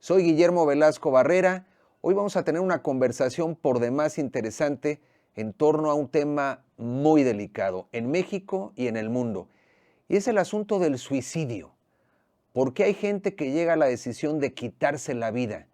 Soy Guillermo Velasco Barrera. Hoy vamos a tener una conversación por demás interesante en torno a un tema muy delicado en México y en el mundo. Y es el asunto del suicidio. ¿Por qué hay gente que llega a la decisión de quitarse la vida?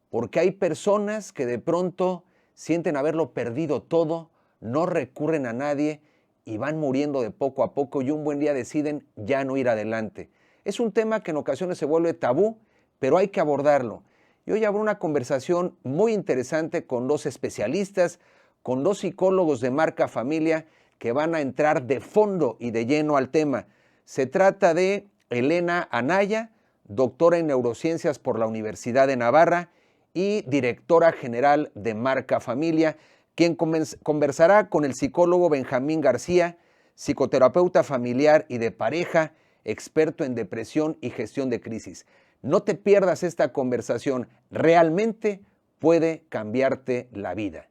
Porque hay personas que de pronto sienten haberlo perdido todo, no recurren a nadie y van muriendo de poco a poco y un buen día deciden ya no ir adelante. Es un tema que en ocasiones se vuelve tabú, pero hay que abordarlo. Y hoy habrá una conversación muy interesante con dos especialistas, con dos psicólogos de marca familia que van a entrar de fondo y de lleno al tema. Se trata de Elena Anaya, doctora en neurociencias por la Universidad de Navarra y directora general de Marca Familia, quien conversará con el psicólogo Benjamín García, psicoterapeuta familiar y de pareja, experto en depresión y gestión de crisis. No te pierdas esta conversación, realmente puede cambiarte la vida.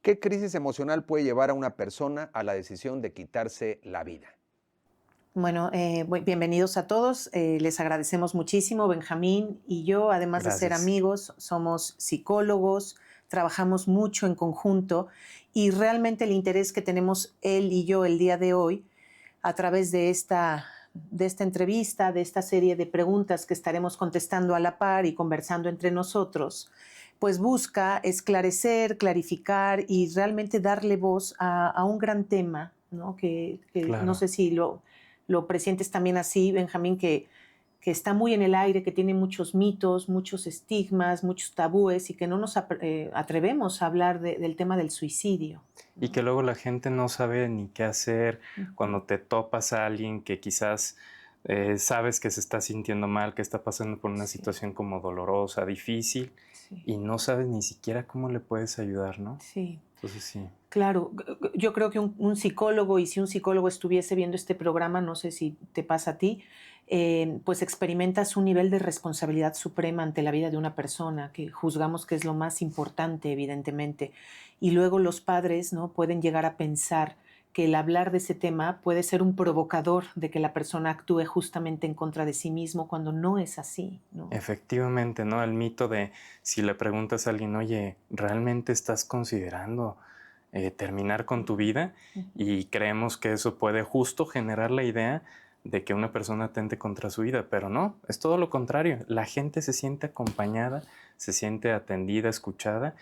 ¿Qué crisis emocional puede llevar a una persona a la decisión de quitarse la vida? Bueno, bienvenidos a todos. Les agradecemos muchísimo. Benjamín y yo, además de ser Gracias. amigos, somos psicólogos, trabajamos mucho en conjunto y realmente el interés que tenemos él y yo el día de hoy, a través de esta entrevista, de esta serie de preguntas que estaremos contestando a la par y conversando entre nosotros, pues busca esclarecer, clarificar y realmente darle voz a un gran tema, ¿no? Que no Claro. sé si lo presientes también así, Benjamín, que está muy en el aire, que tiene muchos mitos, muchos estigmas, muchos tabúes y que no nos atrevemos a hablar del tema del suicidio, Y ¿no? que luego la gente no sabe ni qué hacer Ujú. cuando te topas a alguien que quizás sabes que se está sintiendo mal, que está pasando por una Sí, situación como dolorosa, difícil, sí, y no sabes ni siquiera cómo le puedes ayudar, ¿no? sí. Entonces sí, Claro, yo creo que un psicólogo, y si un psicólogo estuviese viendo este programa, no sé si te pasa a ti, pues experimentas un nivel de responsabilidad suprema ante la vida de una persona, que juzgamos que es lo más importante, evidentemente. Y luego los padres, ¿no? Pueden llegar a pensar que el hablar de ese tema puede ser un provocador de que la persona actúe justamente en contra de sí mismo cuando no es así, ¿no? efectivamente, ¿no? El mito de si le preguntas a alguien, oye, ¿realmente estás considerando terminar con tu vida? Ujú. Y creemos que eso puede justo generar la idea de que una persona atente contra su vida, pero no, es todo lo contrario. La gente se siente acompañada, se siente atendida, escuchada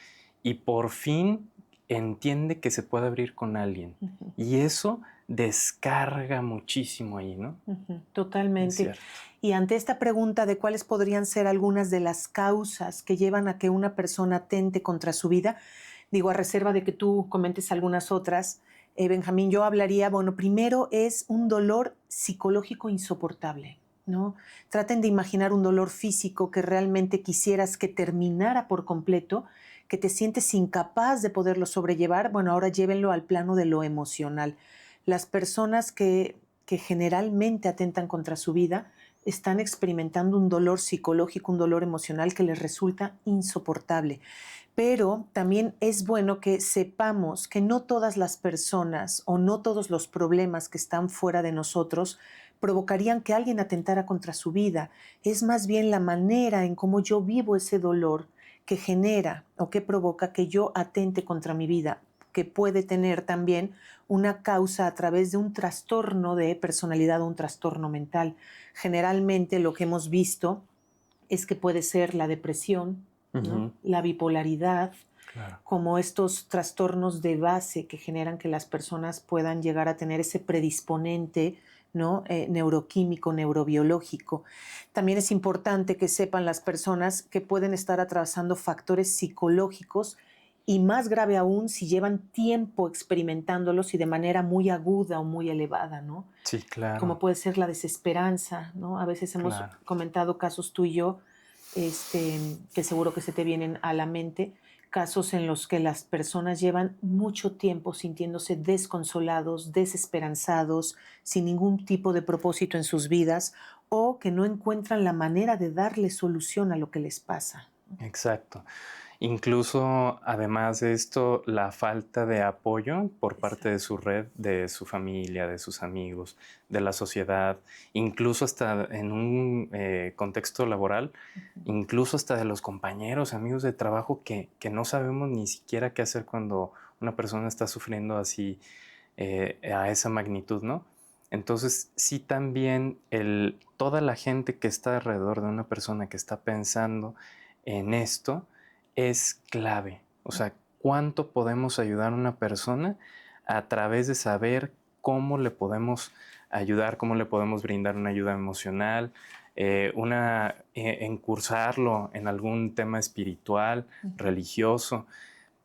y por fin entiende que se puede abrir con alguien. Ujú. Y eso descarga muchísimo ahí, ¿no? Ujú, Es totalmente. cierto. Y ante esta pregunta de cuáles podrían ser algunas de las causas que llevan a que una persona atente contra su vida, digo, a reserva de que tú comentes algunas otras, Benjamín, yo hablaría, bueno, primero es un dolor psicológico insoportable, ¿no? Traten de imaginar un dolor físico que realmente quisieras que terminara por completo, que te sientes incapaz de poderlo sobrellevar, bueno, ahora llévenlo al plano de lo emocional. Las personas que generalmente atentan contra su vida están experimentando un dolor psicológico, un dolor emocional que les resulta insoportable. Pero también es bueno que sepamos que no todas las personas o no todos los problemas que están fuera de nosotros provocarían que alguien atentara contra su vida. Es más bien la manera en cómo yo vivo ese dolor que genera o que provoca que yo atente contra mi vida, que puede tener también una causa a través de un trastorno de personalidad o un trastorno mental. Generalmente lo que hemos visto es que puede ser la depresión, ¿no? Ujú, La bipolaridad, claro. como estos trastornos de base que generan que las personas puedan llegar a tener ese predisponente, ¿no? Neuroquímico, neurobiológico. También es importante que sepan las personas que pueden estar atravesando factores psicológicos y más grave aún si llevan tiempo experimentándolos y de manera muy aguda o muy elevada, ¿no? Sí, Como claro, puede ser la desesperanza, ¿no? A veces hemos claro. comentado casos tú y yo, que seguro que se te vienen a la mente, casos en los que las personas llevan mucho tiempo sintiéndose desconsolados, desesperanzados, sin ningún tipo de propósito en sus vidas o que no encuentran la manera de darle solución a lo que les pasa. Exacto. Incluso, además de esto, la falta de apoyo por parte de su red, de su familia, de sus amigos, de la sociedad, incluso hasta en un contexto laboral, incluso hasta de los compañeros, amigos de trabajo que no sabemos ni siquiera qué hacer cuando una persona está sufriendo así a esa magnitud, ¿no? Entonces, sí también toda la gente que está alrededor de una persona que está pensando en esto es clave. O sea, cuánto podemos ayudar a una persona a través de saber cómo le podemos ayudar, cómo le podemos brindar una ayuda emocional, encursarlo en algún tema espiritual, religioso.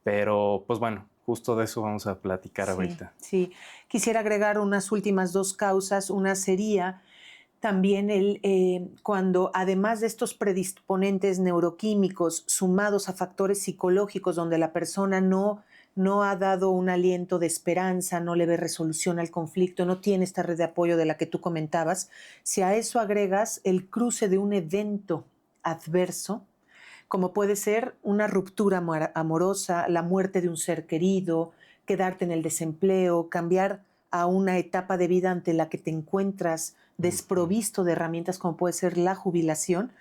Pero, pues bueno, justo de eso vamos a platicar Sí, ahorita. sí. Quisiera agregar unas últimas dos causas. Una sería también cuando, además de estos predisponentes neuroquímicos sumados a factores psicológicos donde la persona no ha dado un aliento de esperanza, no le ve resolución al conflicto, no tiene esta red de apoyo de la que tú comentabas, si a eso agregas el cruce de un evento adverso, como puede ser una ruptura amorosa, la muerte de un ser querido, quedarte en el desempleo, cambiar a una etapa de vida ante la que te encuentras desprovisto de herramientas como puede ser la jubilación,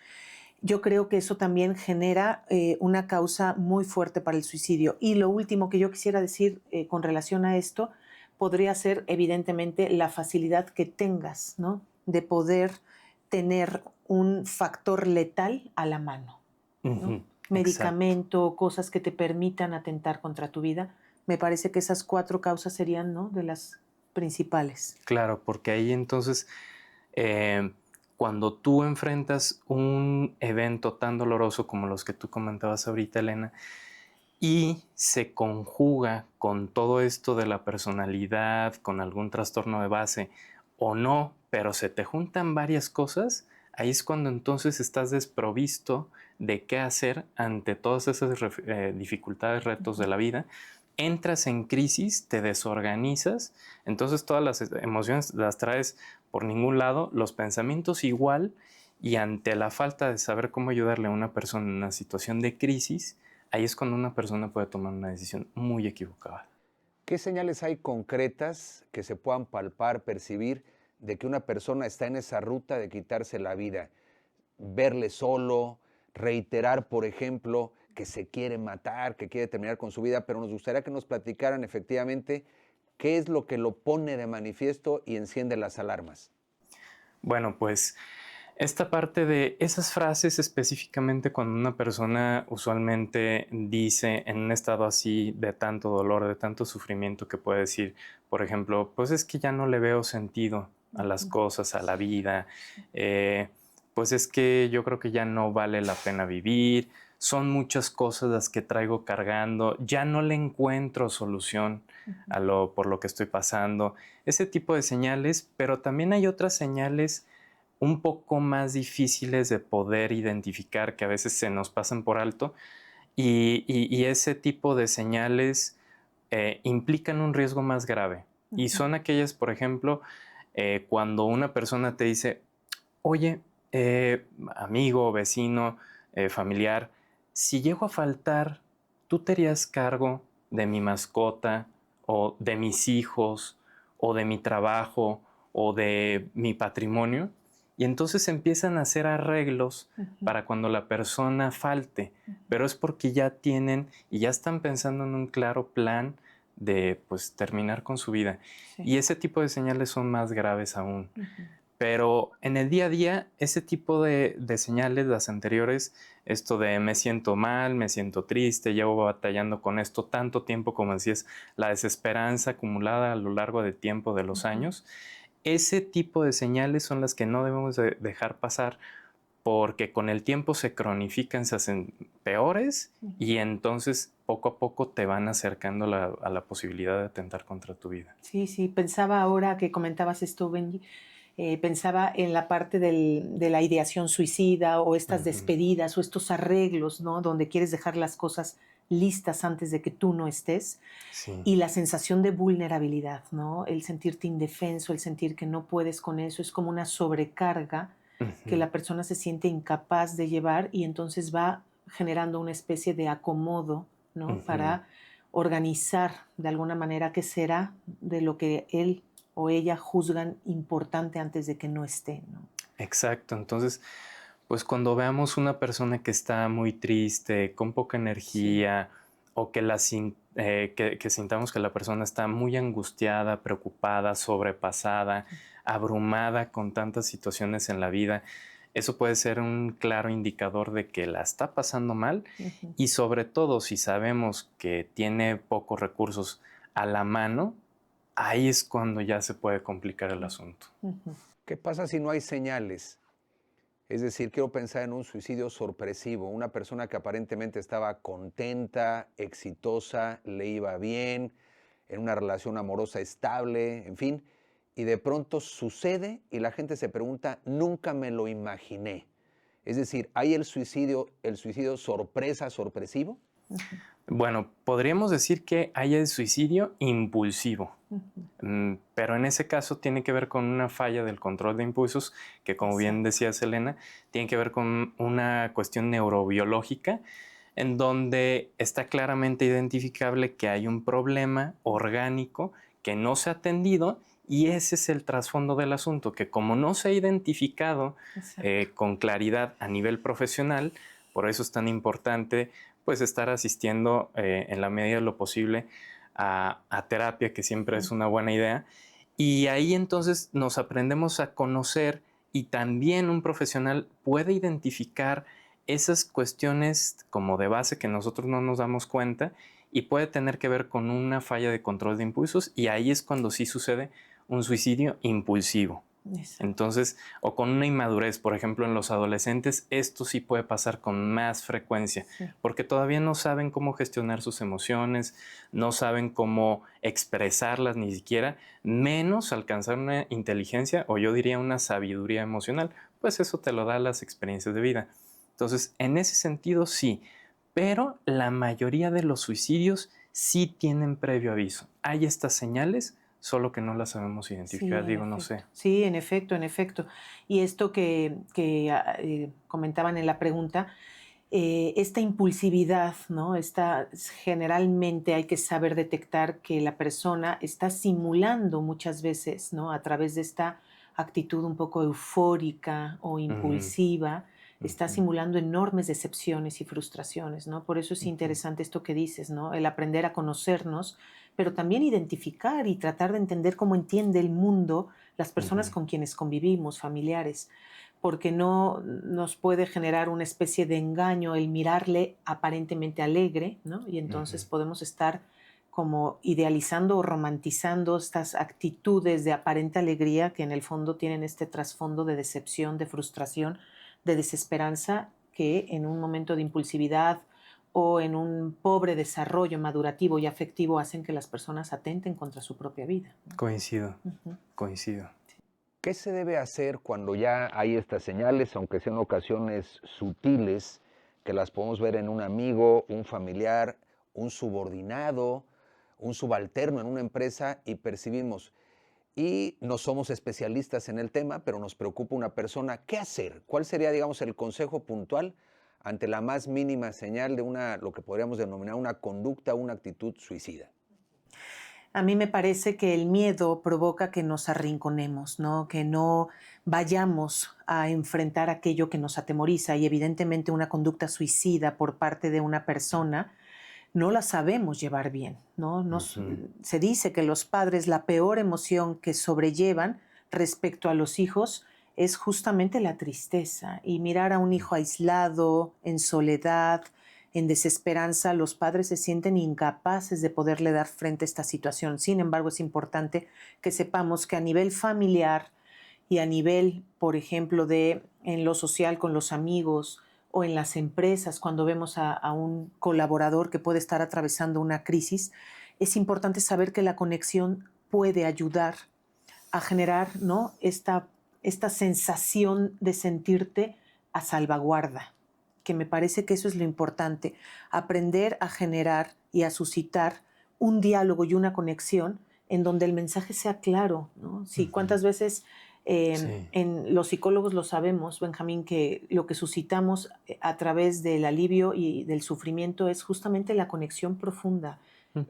yo creo que eso también genera una causa muy fuerte para el suicidio. Y lo último que yo quisiera decir con relación a esto podría ser evidentemente la facilidad que tengas, ¿no?, de poder tener un factor letal a la mano, ¿no? Exacto. Medicamento, cosas que te permitan atentar contra tu vida. Me parece que esas cuatro causas serían, ¿no?, de las principales. Claro, porque ahí entonces, eh, cuando tú enfrentas un evento tan doloroso como los que tú comentabas ahorita, Elena, y se conjuga con todo esto de la personalidad, con algún trastorno de base o no, pero se te juntan varias cosas, ahí es cuando entonces estás desprovisto de qué hacer ante todas esas dificultades, retos de la vida. Entras en crisis, te desorganizas, entonces todas las emociones las traes por ningún lado, los pensamientos igual, y ante la falta de saber cómo ayudarle a una persona en una situación de crisis, ahí es cuando una persona puede tomar una decisión muy equivocada. ¿Qué señales hay concretas que se puedan palpar, percibir de que una persona está en esa ruta de quitarse la vida? Verle solo, reiterar, por ejemplo, que se quiere matar, que quiere terminar con su vida, pero nos gustaría que nos platicaran efectivamente qué es lo que lo pone de manifiesto y enciende las alarmas. Bueno, pues esta parte de esas frases específicamente cuando una persona usualmente dice en un estado así de tanto dolor, de tanto sufrimiento, que puede decir, por ejemplo, pues es que ya no le veo sentido a las cosas, a la vida, eh, pues es que yo creo que ya no vale la pena vivir, son muchas cosas las que traigo cargando, ya no le encuentro solución por lo que estoy pasando, ese tipo de señales, pero también hay otras señales un poco más difíciles de poder identificar, que a veces se nos pasan por alto, y ese tipo de señales implican un riesgo más grave. Y son aquellas, por ejemplo, cuando una persona te dice, oye, amigo, vecino, familiar, si llego a faltar, ¿tú te harías cargo de mi mascota o de mis hijos o de mi trabajo o de mi patrimonio? Y entonces empiezan a hacer arreglos para cuando la persona falte, pero es porque ya tienen y ya están pensando en un claro plan de pues terminar con su vida. Sí. Y ese tipo de señales son más graves aún. Pero en el día a día, ese tipo de señales, las anteriores, esto de me siento mal, me siento triste, llevo batallando con esto tanto tiempo, como decías, la desesperanza acumulada a lo largo del tiempo de los años, ese tipo de señales son las que no debemos de dejar pasar porque con el tiempo se cronifican, se hacen peores y entonces poco a poco te van acercando a la posibilidad de atentar contra tu vida. Sí, sí, pensaba ahora que comentabas esto, Benji, pensaba en la parte de la ideación suicida o estas despedidas o estos arreglos, ¿no?, donde quieres dejar las cosas listas antes de que tú no estés, Sí. y la sensación de vulnerabilidad, ¿no?, el sentirte indefenso, el sentir que no puedes con eso, es como una sobrecarga que la persona se siente incapaz de llevar y entonces va generando una especie de acomodo, ¿no? Ujú. Para organizar de alguna manera qué será de lo que él o ella juzgan importante antes de que no esté, ¿no? Exacto. Entonces, pues cuando veamos una persona que está muy triste, con poca Sí. energía, o que sintamos que la persona está muy angustiada, preocupada, sobrepasada, abrumada con tantas situaciones en la vida, eso puede ser un claro indicador de que la está pasando mal Ujú, y sobre todo si sabemos que tiene pocos recursos a la mano, ahí es cuando ya se puede complicar el asunto. ujú. ¿Qué pasa si no hay señales? Es decir, quiero pensar en un suicidio sorpresivo, una persona que aparentemente estaba contenta, exitosa, le iba bien, en una relación amorosa estable, en fin, y de pronto sucede y la gente se pregunta, nunca me lo imaginé. Es decir, ¿hay el suicidio sorpresa, sorpresivo? Bueno, podríamos decir que hay el suicidio impulsivo. Ujú. Pero en ese caso tiene que ver con una falla del control de impulsos, que como bien Exacto. decía Selena, tiene que ver con una cuestión neurobiológica en donde está claramente identificable que hay un problema orgánico que no se ha atendido y ese es el trasfondo del asunto, que como no se ha identificado Exacto. con claridad a nivel profesional, por eso es tan importante pues estar asistiendo en la medida de lo posible a terapia, que siempre es una buena idea. Y ahí entonces nos aprendemos a conocer y también un profesional puede identificar esas cuestiones como de base que nosotros no nos damos cuenta y puede tener que ver con una falla de control de impulsos y ahí es cuando sí sucede un suicidio impulsivo. Exacto. Entonces, o con una inmadurez, por ejemplo, en los adolescentes, esto sí puede pasar con más frecuencia, Sí. porque todavía no saben cómo gestionar sus emociones, no saben cómo expresarlas ni siquiera, menos alcanzar una inteligencia o yo diría una sabiduría emocional, pues eso te lo da las experiencias de vida. Entonces, en ese sentido sí, pero la mayoría de los suicidios sí tienen previo aviso. Hay estas señales, solo que no las sabemos Sí, identificar, en digo, no efecto. sé. Sí, en efecto, en efecto. Y esto que comentaban en la pregunta, esta impulsividad, ¿no? Generalmente hay que saber detectar que la persona está simulando muchas veces, ¿no? A través de esta actitud un poco eufórica o Ujú, impulsiva, está ujú, simulando enormes decepciones y frustraciones, ¿no? Por eso es ujú, interesante esto que dices, ¿no? El aprender a conocernos, pero también identificar y tratar de entender cómo entiende el mundo las personas ujú, con quienes convivimos, familiares, porque no nos puede generar una especie de engaño el mirarle aparentemente alegre, ¿no? Y entonces ujú. podemos estar como idealizando o romantizando estas actitudes de aparente alegría que en el fondo tienen este trasfondo de decepción, de frustración, de desesperanza, que en un momento de impulsividad o en un pobre desarrollo madurativo y afectivo hacen que las personas atenten contra su propia vida, ¿no? Coincido, Ujú. coincido. ¿Qué se debe hacer cuando ya hay estas señales, aunque sean ocasiones sutiles, que las podemos ver en un amigo, un familiar, un subordinado, un subalterno en una empresa y percibimos, y no somos especialistas en el tema, pero nos preocupa una persona, ¿qué hacer? ¿Cuál sería, digamos, el consejo puntual ante la más mínima señal de lo que podríamos denominar una conducta, una actitud suicida? A mí me parece que el miedo provoca que nos arrinconemos, ¿no? Que no vayamos a enfrentar aquello que nos atemoriza y evidentemente una conducta suicida por parte de una persona no la sabemos llevar bien, ¿no? Ujú, Se dice que los padres la peor emoción que sobrellevan respecto a los hijos es justamente la tristeza y mirar a un hijo aislado, en soledad, en desesperanza, los padres se sienten incapaces de poderle dar frente a esta situación. Sin embargo, es importante que sepamos que a nivel familiar y a nivel, por ejemplo, de en lo social con los amigos o en las empresas, cuando vemos a un colaborador que puede estar atravesando una crisis, es importante saber que la conexión puede ayudar a generar, ¿no? Esta sensación de sentirte a salvaguarda, que me parece que eso es lo importante, aprender a generar y a suscitar un diálogo y una conexión en donde el mensaje sea claro, ¿no? Sí, ujú. cuántas veces Sí. En los psicólogos lo sabemos, Benjamín, que lo que suscitamos a través del alivio y del sufrimiento es justamente la conexión profunda.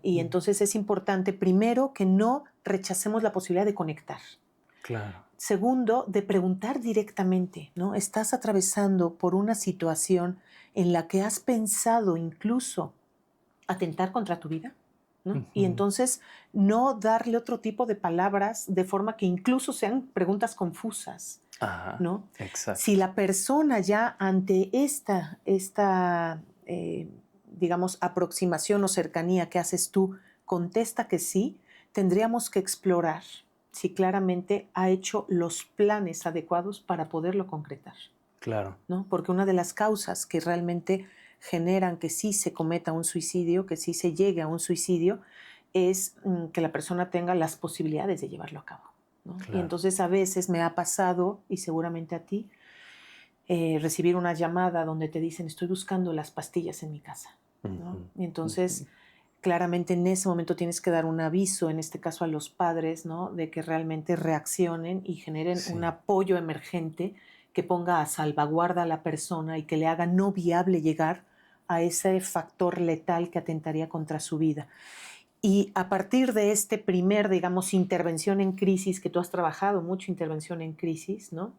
Y Ujú. entonces es importante, primero, que no rechacemos la posibilidad de conectar. Claro. Segundo, de preguntar directamente, ¿no? ¿Estás atravesando por una situación en la que has pensado incluso atentar contra tu vida? ¿No? Y Ujú. entonces no darle otro tipo de palabras de forma que incluso sean preguntas confusas, Ajá, ¿no? Si exacto. la persona ya ante esta digamos, aproximación o cercanía que haces tú, contesta que sí, tendríamos que explorar si claramente ha hecho los planes adecuados para poderlo concretar, Claro. ¿no? Porque una de las causas que realmente generan que sí se cometa un suicidio, que sí se llegue a un suicidio, es que la persona tenga las posibilidades de llevarlo a cabo, ¿no? Y Claro. entonces a veces me ha pasado, y seguramente a ti, recibir una llamada donde te dicen estoy buscando las pastillas en mi casa, ¿no? Ujú, Y ujú. entonces claramente en ese momento tienes que dar un aviso, en este caso a los padres, ¿no? De que realmente reaccionen y generen un Sí, apoyo emergente que ponga a salvaguarda a la persona y que le haga no viable llegar a ese factor letal que atentaría contra su vida. Y a partir de este primer, digamos, intervención en crisis, que tú has trabajado mucho intervención en crisis, ¿no?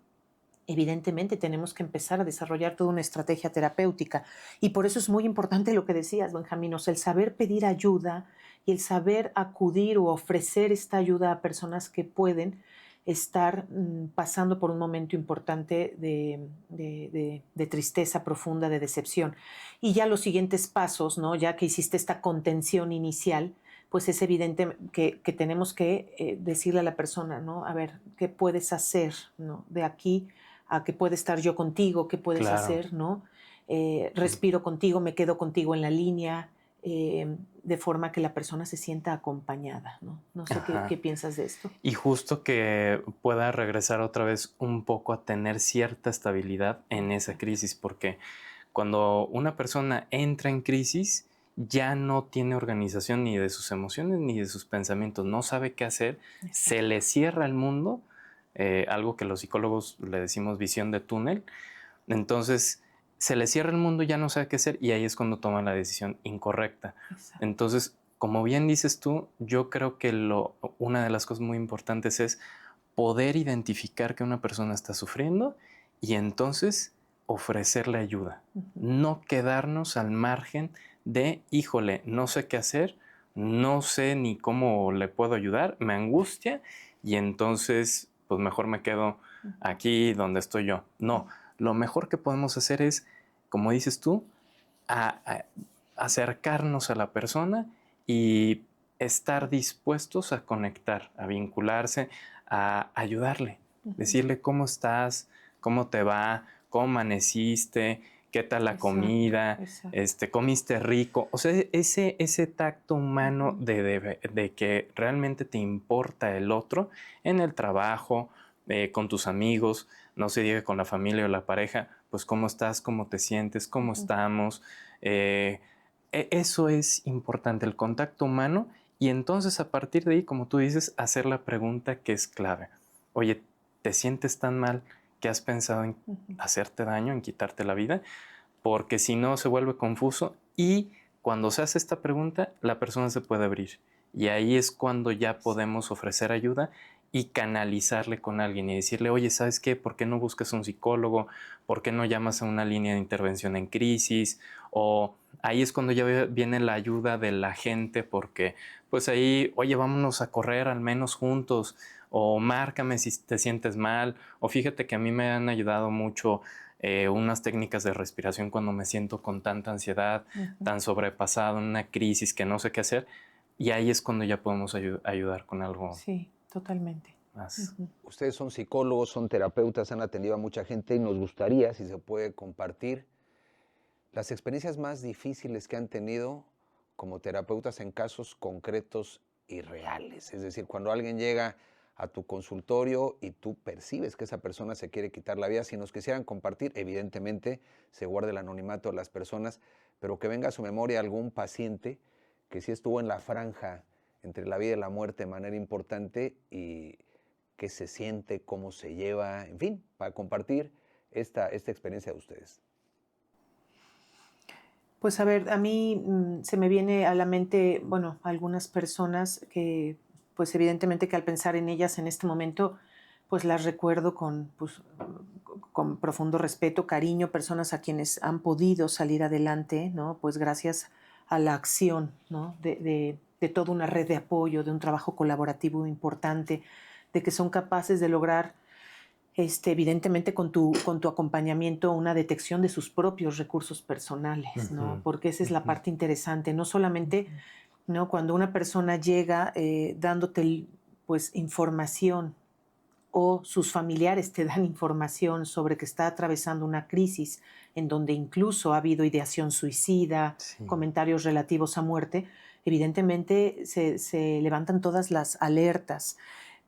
Evidentemente tenemos que empezar a desarrollar toda una estrategia terapéutica. Y por eso es muy importante lo que decías, Benjamín, o sea, el saber pedir ayuda y el saber acudir o ofrecer esta ayuda a personas que pueden estar pasando por un momento importante de tristeza profunda, de decepción. Y ya los siguientes pasos, ¿no? Ya que hiciste esta contención inicial, pues es evidente que tenemos que decirle a la persona, ¿no? A ver, ¿qué puedes hacer, ¿no? De aquí a qué puede estar yo contigo, qué puedes claro. hacer, ¿no? Mm. Respiro contigo, me quedo contigo en la línea, de forma que la persona se sienta acompañada, ¿no? No sé qué Ajá. piensas de esto. Y justo que pueda regresar otra vez un poco a tener cierta estabilidad en esa Exacto, crisis, porque cuando una persona entra en crisis, ya no tiene organización ni de sus emociones ni de sus pensamientos, no sabe qué hacer, se exacto. le cierra el mundo, algo que los psicólogos le decimos visión de túnel. Entonces, se le cierra el mundo, ya no sabe qué hacer y ahí es cuando toma la decisión incorrecta. Exacto. Entonces, como bien dices tú, yo creo que una de las cosas muy importantes es poder identificar que una persona está sufriendo y entonces ofrecerle ayuda. Ujú. No quedarnos al margen de, híjole, no sé qué hacer, no sé ni cómo le puedo ayudar, me angustia y entonces pues mejor me quedo aquí donde estoy yo. No, lo mejor que podemos hacer es, como dices tú, a acercarnos a la persona y estar dispuestos a conectar, a vincularse, a ayudarle, Ujú. decirle cómo estás, cómo te va, cómo amaneciste, qué tal la Exacto, comida, exacto. comiste rico. O sea, ese tacto humano Ujú. de que realmente te importa el otro en el trabajo, con tus amigos, no se diga con la familia o la pareja, pues cómo estás, cómo te sientes, cómo Ujú. estamos. Eh, Eso es importante, el contacto humano. Y entonces a partir de ahí, como tú dices, hacer la pregunta que es clave. Oye, ¿te sientes tan mal que has pensado en Ujú. hacerte daño, en quitarte la vida? Porque si no se vuelve confuso y cuando se hace esta pregunta, la persona se puede abrir. Y ahí es cuando ya podemos ofrecer ayuda y canalizarle con alguien y decirle, oye, ¿sabes qué? ¿Por qué no buscas un psicólogo? ¿Por qué no llamas a una línea de intervención en crisis? O ahí es cuando ya viene la ayuda de la gente porque pues ahí, oye, vámonos a correr al menos juntos o márcame si te sientes mal o fíjate que a mí me han ayudado mucho unas técnicas de respiración cuando me siento con tanta ansiedad, Ujú. tan sobrepasado, en una crisis que no sé qué hacer. Y ahí es cuando ya podemos ayudar con algo Sí, totalmente. más. Ujú. Ustedes son psicólogos, son terapeutas, han atendido a mucha gente y nos gustaría, si se puede, compartir las experiencias más difíciles que han tenido como terapeutas en casos concretos y reales. Es decir, cuando alguien llega a tu consultorio y tú percibes que esa persona se quiere quitar la vida, si nos quisieran compartir, evidentemente se guarda el anonimato de las personas, pero que venga a su memoria algún paciente que sí estuvo en la franja entre la vida y la muerte de manera importante y qué se siente, cómo se lleva, en fin, para compartir esta experiencia de ustedes. Pues a ver, a mí se me viene a la mente, bueno, algunas personas que, pues evidentemente que al pensar en ellas en este momento, pues las recuerdo con profundo respeto, cariño, personas a quienes han podido salir adelante, ¿no? Pues gracias a la acción, ¿no? De toda una red de apoyo, de un trabajo colaborativo importante, de que son capaces de lograr evidentemente con tu acompañamiento, una detección de sus propios recursos personales, ¿no? Ujú, Porque esa es la ujú. parte interesante, no solamente, ¿no? Cuando una persona llega dándote, pues, información o sus familiares te dan información sobre que está atravesando una crisis en donde incluso ha habido ideación suicida, Sí, comentarios relativos a muerte, evidentemente se levantan todas las alertas.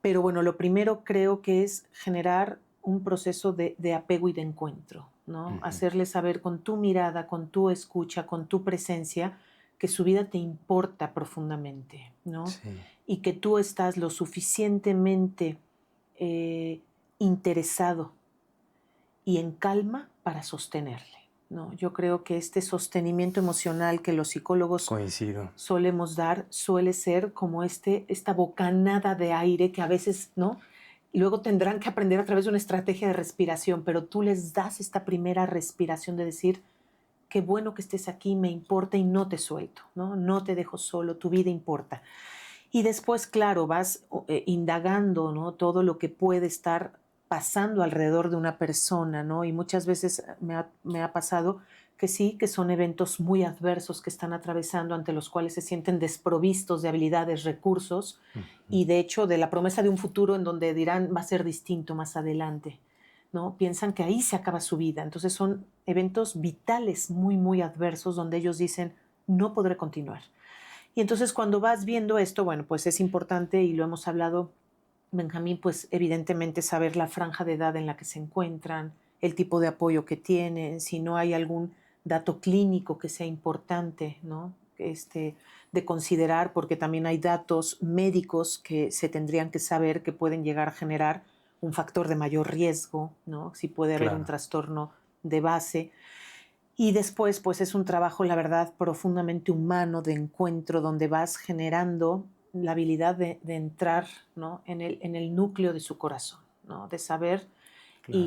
Pero bueno, lo primero creo que es generar un proceso de apego y de encuentro, ¿no? ujú, Hacerle saber con tu mirada, con tu escucha, con tu presencia, que su vida te importa profundamente, ¿no? sí, Y que tú estás lo suficientemente interesado y en calma para sostenerle, ¿no? Yo creo que este sostenimiento emocional que los psicólogos coincido. solemos dar suele ser como esta bocanada de aire que a veces, ¿no? Y luego tendrán que aprender a través de una estrategia de respiración, pero tú les das esta primera respiración de decir, qué bueno que estés aquí, me importa y no te suelto, ¿no? No te dejo solo, tu vida importa. Y después, claro, vas indagando, ¿no? Todo lo que puede estar pasando alrededor de una persona, ¿no? Y muchas veces me ha pasado que sí, que son eventos muy adversos que están atravesando, ante los cuales se sienten desprovistos de habilidades, recursos, Ujú. y de hecho de la promesa de un futuro en donde dirán va a ser distinto más adelante, ¿no? Piensan que ahí se acaba su vida. Entonces son eventos vitales muy, muy adversos donde ellos dicen, no podré continuar. Y entonces cuando vas viendo esto, bueno, pues es importante, y lo hemos hablado, Benjamín, pues evidentemente saber la franja de edad en la que se encuentran, el tipo de apoyo que tienen, si no hay algún dato clínico que sea importante, ¿no? De considerar, porque también hay datos médicos que se tendrían que saber que pueden llegar a generar un factor de mayor riesgo, ¿no? Si puede haber un Claro. trastorno de base. Y después, pues es un trabajo, la verdad, profundamente humano, de encuentro, donde vas generando la habilidad de entrar, ¿no? En el núcleo de su corazón, ¿no? De saber Claro.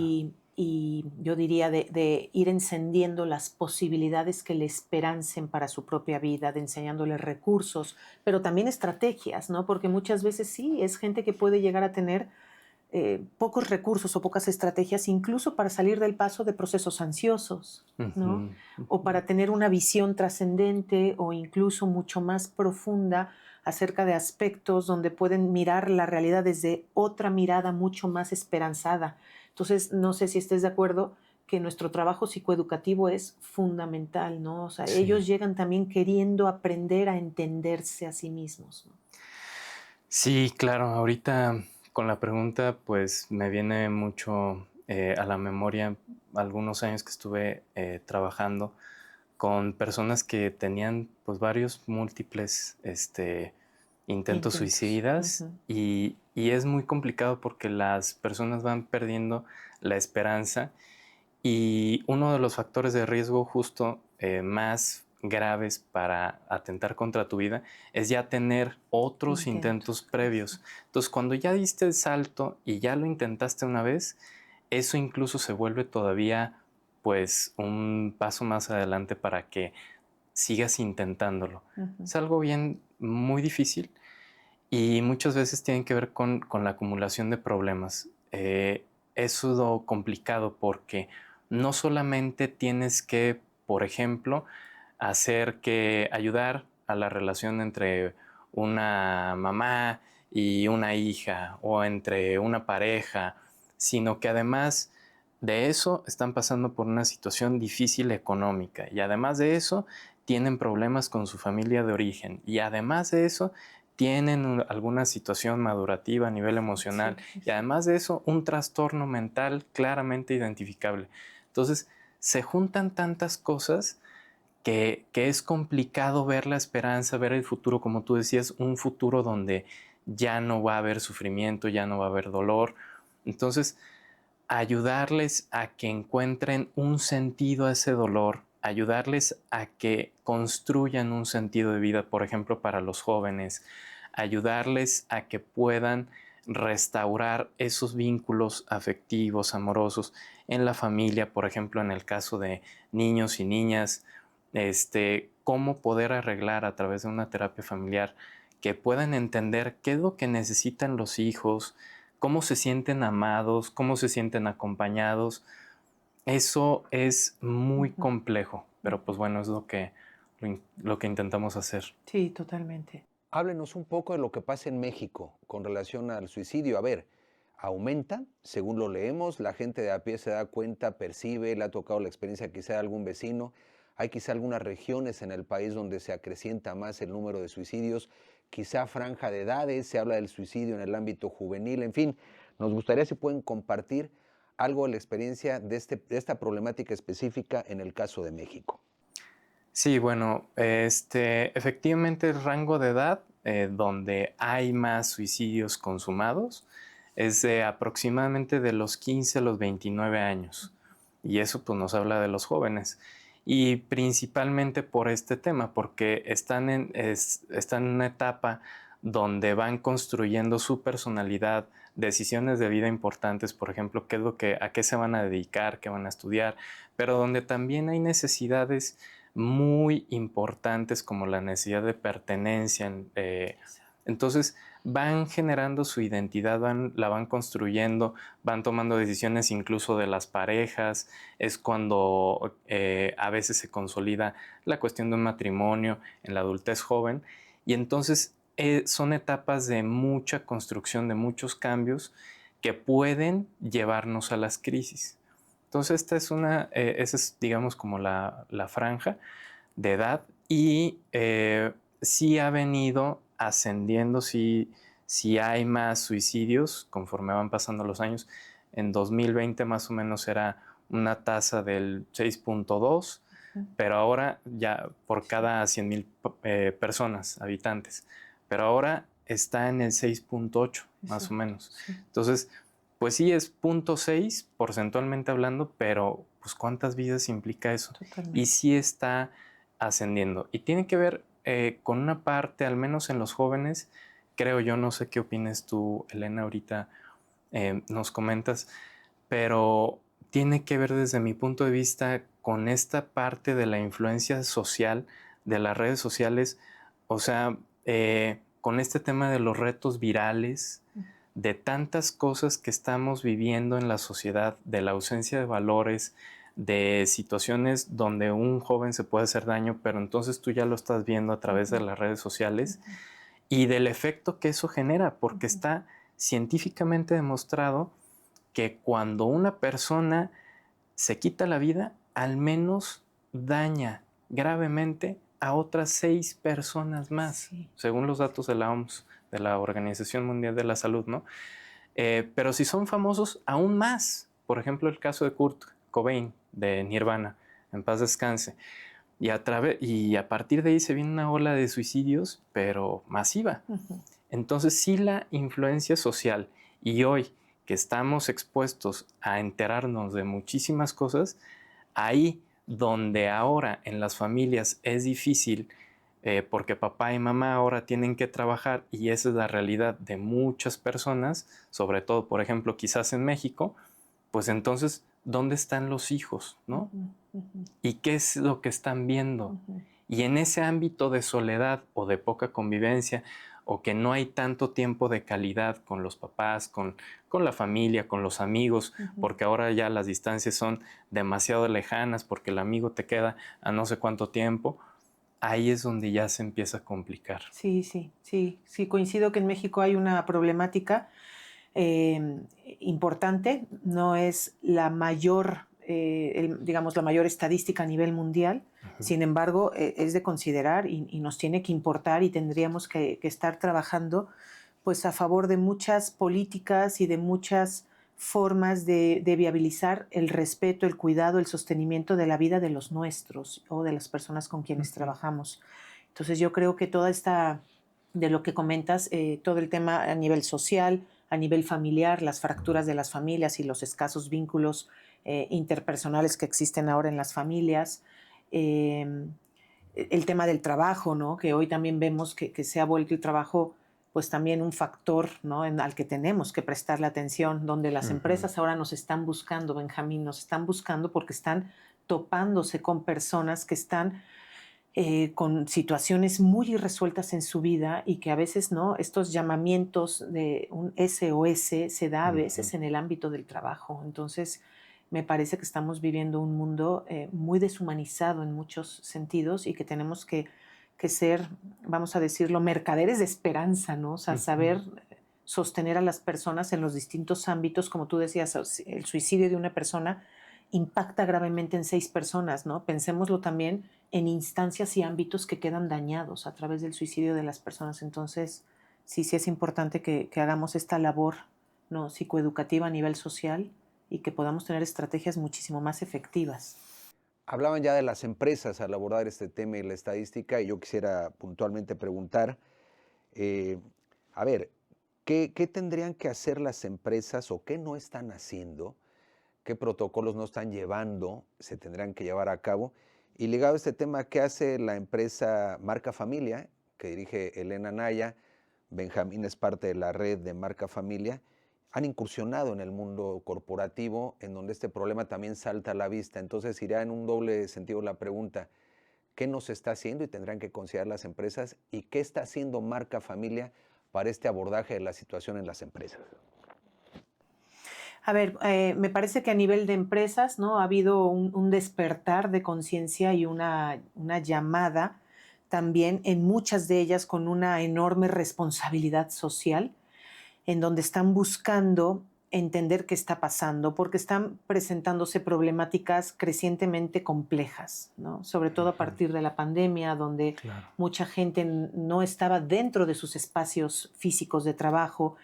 y yo diría de ir encendiendo las posibilidades que le esperancen para su propia vida, de enseñándole recursos, pero también estrategias, ¿no? Porque muchas veces sí, es gente que puede llegar a tener pocos recursos o pocas estrategias, incluso para salir del paso de procesos ansiosos, ¿no? Ujú, O ujú. para tener una visión trascendente o incluso mucho más profunda acerca de aspectos donde pueden mirar la realidad desde otra mirada mucho más esperanzada. Entonces, no sé si estés de acuerdo que nuestro trabajo psicoeducativo es fundamental, ¿no? O sea, Sí. ellos llegan también queriendo aprender a entenderse a sí mismos, ¿no? Sí, claro. Ahorita con la pregunta, pues me viene mucho a la memoria algunos años que estuve trabajando con personas que tenían pues varios múltiples intentos Intentos. suicidas Ujú. y es muy complicado porque las personas van perdiendo la esperanza y uno de los factores de riesgo justo más graves para atentar contra tu vida es ya tener otros intentos Intentos. previos. Entonces, cuando ya diste el salto y ya lo intentaste una vez, eso incluso se vuelve todavía pues un paso más adelante para que sigas intentándolo. Ujú. Es algo bien muy difícil y muchas veces tienen que ver con la acumulación de problemas. Es lo complicado porque no solamente tienes que, por ejemplo, hacer que ayudar a la relación entre una mamá y una hija o entre una pareja, sino que además de eso están pasando por una situación difícil económica y además de eso tienen problemas con su familia de origen y además de eso tienen alguna situación madurativa a nivel emocional Sí, sí, y sí. además de eso un trastorno mental claramente identificable. Entonces se juntan tantas cosas que es complicado ver la esperanza, ver el futuro, como tú decías, un futuro donde ya no va a haber sufrimiento, ya no va a haber dolor. Entonces, ayudarles a que encuentren un sentido a ese dolor, ayudarles a que construyan un sentido de vida, por ejemplo, para los jóvenes, ayudarles a que puedan restaurar esos vínculos afectivos, amorosos en la familia, por ejemplo, en el caso de niños y niñas, cómo poder arreglar a través de una terapia familiar que puedan entender qué es lo que necesitan los hijos, cómo se sienten amados, cómo se sienten acompañados. Eso es muy Ujú. complejo, pero pues bueno, es lo que intentamos hacer. Sí, totalmente. Háblenos un poco de lo que pasa en México con relación al suicidio. A ver, aumenta, según lo leemos, la gente de a pie se da cuenta, percibe, le ha tocado la experiencia quizá de algún vecino. Hay quizá algunas regiones en el país donde se acrecienta más el número de suicidios, quizá franja de edades, se habla del suicidio en el ámbito juvenil, en fin, nos gustaría si pueden compartir algo de la experiencia de esta problemática específica en el caso de México. Sí, bueno, efectivamente el rango de edad donde hay más suicidios consumados es de aproximadamente de los 15 a los 29 años. Y eso pues nos habla de los jóvenes. Y principalmente por este tema, porque están en una etapa donde van construyendo su personalidad, decisiones de vida importantes, por ejemplo, a qué se van a dedicar, qué van a estudiar, pero donde también hay necesidades muy importantes como la necesidad de pertenencia. Entonces van generando su identidad, la van construyendo, van tomando decisiones incluso de las parejas. Es cuando a veces se consolida la cuestión de un matrimonio en la adultez joven. Y entonces son etapas de mucha construcción, de muchos cambios que pueden llevarnos a las crisis. Entonces esa es digamos como la franja de edad y sí ha venido ascendiendo, sí hay más suicidios conforme van pasando los años. En 2020 más o menos era una tasa del 6.2, pero ahora ya por cada 100,000 personas, habitantes, pero ahora está en el 6.8 más o Exacto, menos. sí, Entonces, pues sí es 0.6 porcentualmente hablando, pero pues ¿cuántas vidas implica eso? Y totalmente. sí está ascendiendo. Y tiene que ver con una parte, al menos en los jóvenes, creo yo, no sé qué opines tú, Elena, ahorita nos comentas, pero tiene que ver desde mi punto de vista con esta parte de la influencia social de las redes sociales, o sea, con este tema de los retos virales, de tantas cosas que estamos viviendo en la sociedad, de la ausencia de valores, de situaciones donde un joven se puede hacer daño, pero entonces tú ya lo estás viendo a través de las redes sociales y del efecto que eso genera, porque está científicamente demostrado que cuando una persona se quita la vida, al menos daña gravemente a otras 6 personas más, Sí. según los datos de la OMS, de la Organización Mundial de la Salud, ¿no? Pero si son famosos, aún más. Por ejemplo, el caso de Kurt Cobain, de Nirvana, en paz descanse. Y a partir de ahí se viene una ola de suicidios, pero masiva. Ujú. Entonces, sí, la influencia social, y hoy que estamos expuestos a enterarnos de muchísimas cosas, ahí donde ahora en las familias es difícil porque papá y mamá ahora tienen que trabajar y esa es la realidad de muchas personas, sobre todo, por ejemplo, quizás en México, pues entonces, ¿dónde están los hijos, no? Ujú, ujú, ¿Y qué es lo que están viendo? ujú, Y en ese ámbito de soledad o de poca convivencia, o que no hay tanto tiempo de calidad con los papás, con la familia, con los amigos, ujú. porque ahora ya las distancias son demasiado lejanas, porque el amigo te queda a no sé cuánto tiempo, ahí es donde ya se empieza a complicar. Sí, sí, sí, sí, coincido que en México hay una problemática eh, importante, no es la mayor, digamos, la mayor estadística a nivel mundial. Ujú. Sin embargo, es de considerar y nos tiene que importar y tendríamos que estar trabajando pues a favor de muchas políticas y de muchas formas de viabilizar el respeto, el cuidado, el sostenimiento de la vida de los nuestros o de las personas con quienes Ujú. trabajamos. Entonces yo creo que toda esta de lo que comentas, todo el tema a nivel social, a nivel familiar, las fracturas de las familias y los escasos vínculos interpersonales que existen ahora en las familias. El tema del trabajo, ¿no? Que hoy también vemos que se ha vuelto el trabajo pues también un factor, ¿no? Al que tenemos que prestarle atención, donde las empresas ahora nos están buscando, Benjamín, nos están buscando porque están topándose con personas que están con situaciones muy irresueltas en su vida y que a veces, ¿no? Estos llamamientos de un SOS se da a veces en el ámbito del trabajo. Entonces, me parece que estamos viviendo un mundo muy deshumanizado en muchos sentidos y que tenemos que ser, vamos a decirlo, mercaderes de esperanza, ¿no? O sea, saber sostener a las personas en los distintos ámbitos, como tú decías, el suicidio de una persona impacta gravemente en 6 personas, ¿no? Pensémoslo también en instancias y ámbitos que quedan dañados a través del suicidio de las personas. Entonces, sí es importante que hagamos esta labor, ¿no? Psicoeducativa a nivel social y que podamos tener estrategias muchísimo más efectivas. Hablaban ya de las empresas al abordar este tema y la estadística, y yo quisiera puntualmente preguntar, a ver, ¿qué tendrían que hacer las empresas o qué no están haciendo? ¿Qué protocolos no están llevando, se tendrán que llevar a cabo? Y ligado a este tema, ¿qué hace la empresa Marca Familia, que dirige Elena Naya? Benjamín es parte de la red de Marca Familia. Han incursionado en el mundo corporativo, en donde este problema también salta a la vista. Entonces irá en un doble sentido la pregunta: ¿qué nos está haciendo y tendrán que considerar las empresas? ¿Y qué está haciendo Marca Familia para este abordaje de la situación en las empresas? A ver, me parece que a nivel de empresas, ¿no? Ha habido un despertar de conciencia y una llamada también en muchas de ellas con una enorme responsabilidad social, en donde están buscando entender qué está pasando, porque están presentándose problemáticas crecientemente complejas, ¿no? Sobre todo a partir de la pandemia, donde mucha gente no estaba dentro de sus espacios físicos de trabajo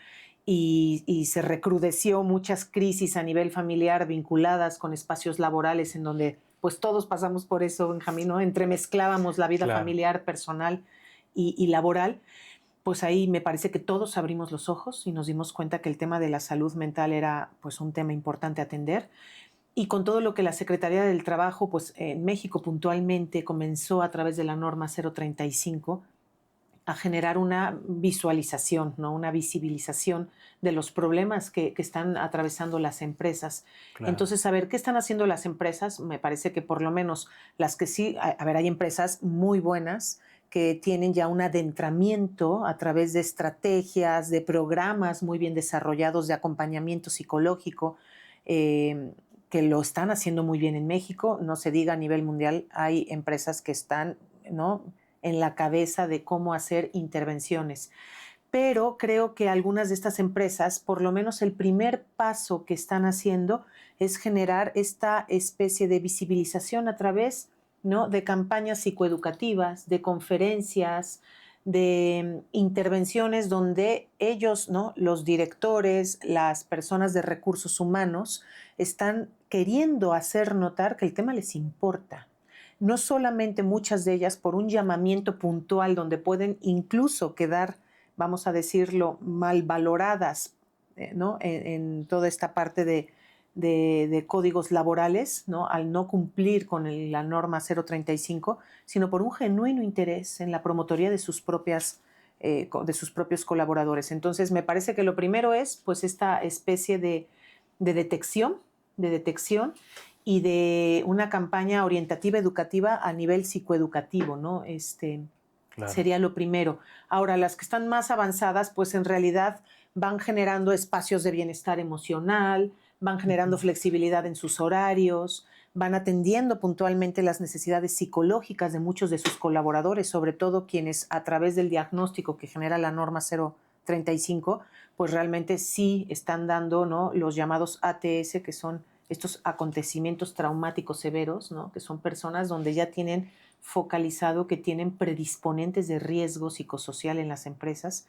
y se recrudeció muchas crisis a nivel familiar vinculadas con espacios laborales en donde pues todos pasamos por eso, Benjamín, ¿no? Entremezclábamos la vida familiar, personal y laboral. Pues ahí me parece que todos abrimos los ojos y nos dimos cuenta que el tema de la salud mental era pues un tema importante a atender. Y con todo lo que la Secretaría del Trabajo, pues en México puntualmente comenzó a través de la norma 035 a generar una visualización, ¿no? Una visibilización de los problemas que están atravesando las empresas. Entonces, saber qué están haciendo las empresas, me parece que por lo menos las que sí, a ver, hay empresas muy buenas que tienen ya un adentramiento a través de estrategias, de programas muy bien desarrollados de acompañamiento psicológico, que lo están haciendo muy bien en México. No se diga a nivel mundial, hay empresas que están, ¿no?, en la cabeza de cómo hacer intervenciones. Pero creo que algunas de estas empresas, por lo menos el primer paso que están haciendo es generar esta especie de visibilización a través, ¿no?, de campañas psicoeducativas, de conferencias, de intervenciones donde ellos, ¿no?, los directores, las personas de recursos humanos, están queriendo hacer notar que el tema les importa. No solamente muchas de ellas por un llamamiento puntual donde pueden incluso quedar, vamos a decirlo, mal valoradas, ¿no?, en toda esta parte de códigos laborales, ¿no?, al no cumplir con la norma 035, sino por un genuino interés en la promotoría de sus propios colaboradores. Entonces, me parece que lo primero es pues esta especie de detección y de una campaña orientativa educativa a nivel psicoeducativo, ¿no? Sería lo primero. Ahora, las que están más avanzadas, pues en realidad van generando espacios de bienestar emocional, van generando flexibilidad en sus horarios, van atendiendo puntualmente las necesidades psicológicas de muchos de sus colaboradores, sobre todo quienes a través del diagnóstico que genera la norma 035, pues realmente sí están dando, ¿no?, los llamados ATS, que son estos acontecimientos traumáticos severos, ¿no?, que son personas donde ya tienen focalizado que tienen predisponentes de riesgo psicosocial en las empresas.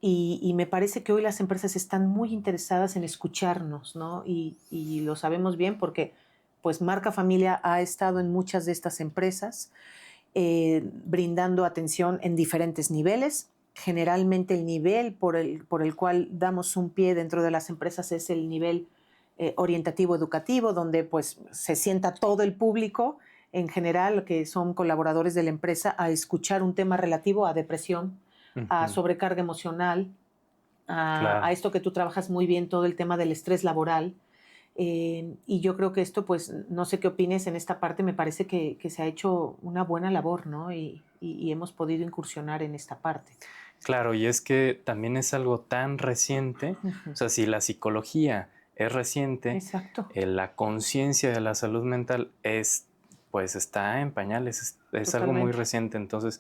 Y me parece que hoy las empresas están muy interesadas en escucharnos, ¿no? Y lo sabemos bien porque pues Marca Familia ha estado en muchas de estas empresas brindando atención en diferentes niveles, generalmente el nivel por el cual damos un pie dentro de las empresas es el nivel orientativo educativo, donde pues se sienta todo el público en general, que son colaboradores de la empresa, a escuchar un tema relativo a depresión, a sobrecarga emocional, a esto que tú trabajas muy bien, todo el tema del estrés laboral. Y yo creo que esto, pues, no sé qué opines en esta parte, me parece que se ha hecho una buena labor, ¿no? Y hemos podido incursionar en esta parte. Claro, y es que también es algo tan reciente, o sea, si la psicología es reciente, Exacto. La conciencia de la salud mental pues está en pañales, es algo muy reciente. Entonces,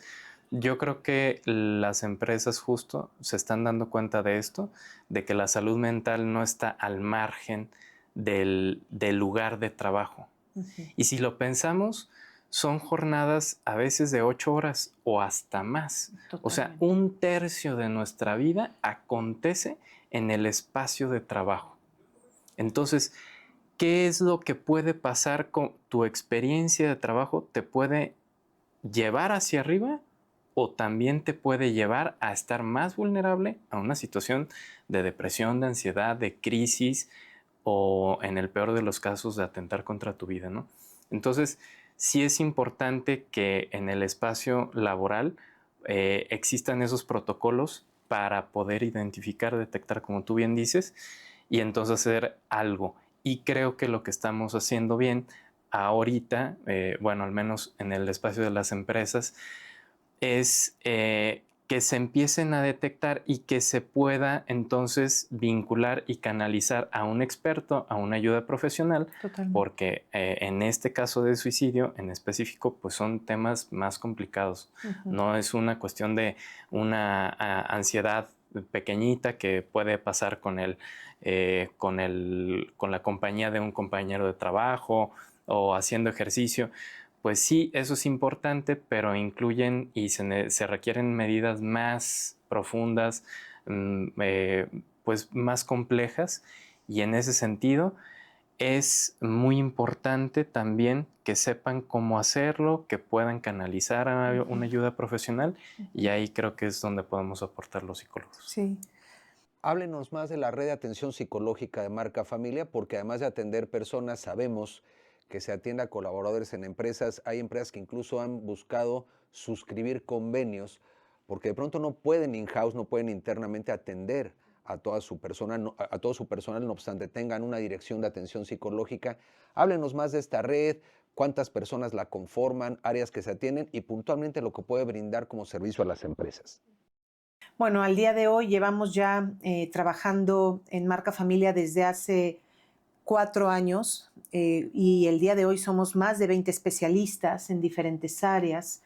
yo creo que las empresas justo se están dando cuenta de esto, de que la salud mental no está al margen del lugar de trabajo. Y si lo pensamos, son jornadas a veces de 8 horas o hasta más. Totalmente. O sea, 1/3 de nuestra vida acontece en el espacio de trabajo. Entonces, ¿qué es lo que puede pasar con tu experiencia de trabajo? ¿Te puede llevar hacia arriba o también te puede llevar a estar más vulnerable a una situación de depresión, de ansiedad, de crisis o en el peor de los casos de atentar contra tu vida, ¿no? Entonces, sí es importante que en el espacio laboral existan esos protocolos para poder identificar, detectar, como tú bien dices, y entonces hacer algo. Y creo que lo que estamos haciendo bien ahorita, bueno, al menos en el espacio de las empresas, es que se empiecen a detectar y que se pueda entonces vincular y canalizar a un experto, a una ayuda profesional. Totalmente. Porque en este caso de suicidio en específico, pues son temas más complicados. No es una cuestión de una ansiedad pequeñita que puede pasar con la compañía de un compañero de trabajo o haciendo ejercicio. Pues sí, eso es importante, pero incluyen y se requieren medidas más profundas, pues más complejas, y en ese sentido es muy importante también que sepan cómo hacerlo, que puedan canalizar a una ayuda profesional, y ahí creo que es donde podemos aportar los psicólogos. Sí. Háblenos más de la red de atención psicológica de Marca Familia, porque además de atender personas, sabemos que se atiende a colaboradores en empresas. Hay empresas que incluso han buscado suscribir convenios, porque de pronto no pueden in-house, no pueden internamente atender a toda su persona, a todo su personal, no obstante tengan una dirección de atención psicológica. Háblenos más de esta red, cuántas personas la conforman, áreas que se atienden y puntualmente lo que puede brindar como servicio a las empresas. Bueno, al día de hoy llevamos ya trabajando en Marca Familia desde hace 4 años y el día de hoy somos más de 20 especialistas en diferentes áreas.